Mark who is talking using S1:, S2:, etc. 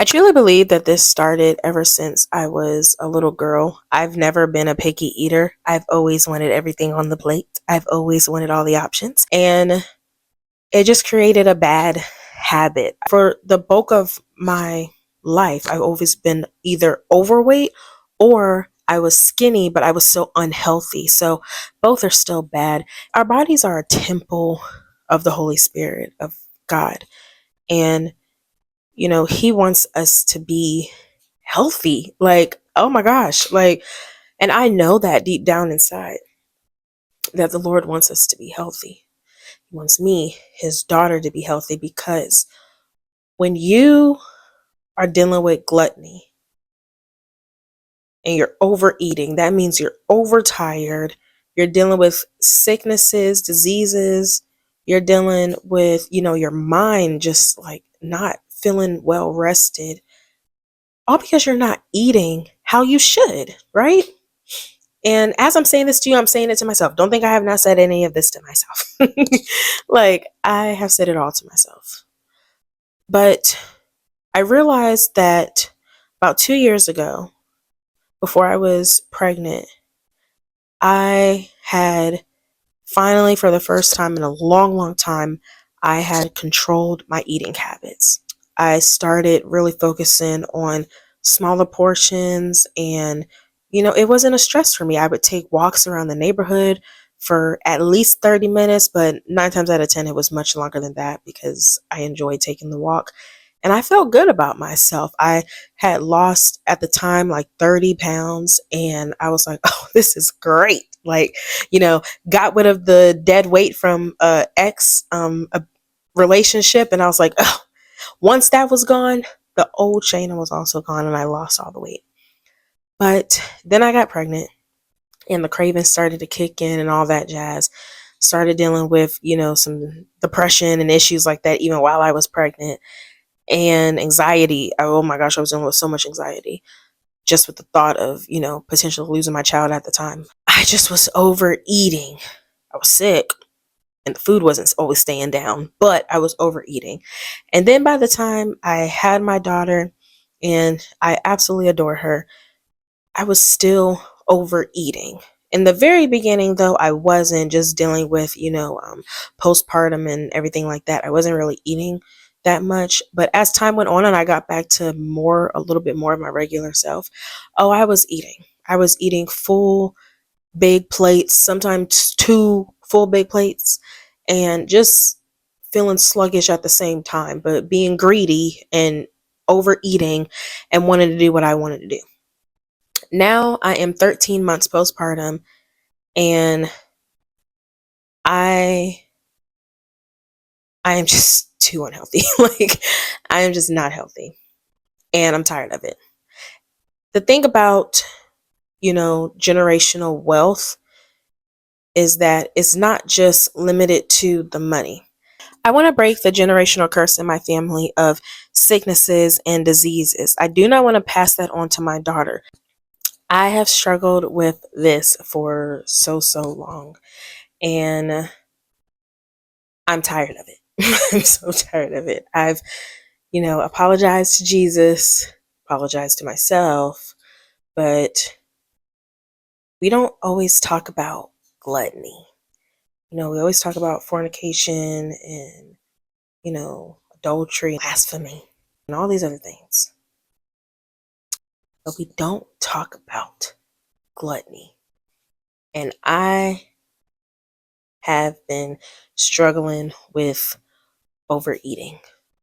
S1: I truly believe that this started ever since I was a little girl. I've never been a picky eater. I've always wanted everything on the plate. I've always wanted all the options. And it just created a bad habit. For the bulk of my life, I've always been either overweight or I was skinny, but I was so unhealthy. So both are still bad. Our bodies are a temple of the Holy Spirit, of God. And he wants us to be healthy. Like, oh my gosh. Like, and I know that deep down inside that the Lord wants us to be healthy. He wants me, his daughter, to be healthy, because when you are dealing with gluttony and you're overeating, that means you're overtired. You're dealing with sicknesses, diseases. You're dealing with, your mind just like not feeling well rested, all because you're not eating how you should, right? And as I'm saying this to you, I'm saying it to myself. Don't think I have not said any of this to myself. Like, I have said it all to myself. But I realized that about 2 years ago, before I was pregnant, I had finally, for the first time in a long, long time, I had controlled my eating habits. I started really focusing on smaller portions, and it wasn't a stress for me. I would take walks around the neighborhood for at least 30 minutes, but 9 times out of 10 it was much longer than that because I enjoyed taking the walk. And I felt good about myself. I had lost at the time like 30 pounds, and I was like, oh, this is great. Like, got rid of the dead weight from a relationship, and I was like, oh, once that was gone, the old Shayna was also gone, and I lost all the weight. But then I got pregnant, and the cravings started to kick in and all that jazz. Started dealing with, some depression and issues like that even while I was pregnant, and anxiety. Oh my gosh, I was dealing with so much anxiety just with the thought of, potentially losing my child at the time. I just was overeating. I was sick, and the food wasn't always staying down, but I was overeating. And then by the time I had my daughter, and I absolutely adore her, I was still overeating. In the very beginning, though, I wasn't, just dealing with, postpartum and everything like that. I wasn't really eating that much. But as time went on and I got back to a little bit more of my regular self, oh, I was eating. I was eating full big plates, sometimes two full big plates, and just feeling sluggish at the same time, but being greedy and overeating and wanting to do what I wanted to do. Now I am 13 months postpartum, and I I am just too unhealthy. Like, I am just not healthy, and I'm tired of it. The thing about, generational wealth is that it's not just limited to the money. I want to break the generational curse in my family of sicknesses and diseases. I do not want to pass that on to my daughter. I have struggled with this for so, so long, and I'm tired of it. I'm so tired of it. I've, apologized to Jesus, apologized to myself, but we don't always talk about gluttony. We always talk about fornication and, adultery, blasphemy, and all these other things. But we don't talk about gluttony. And I have been struggling with overeating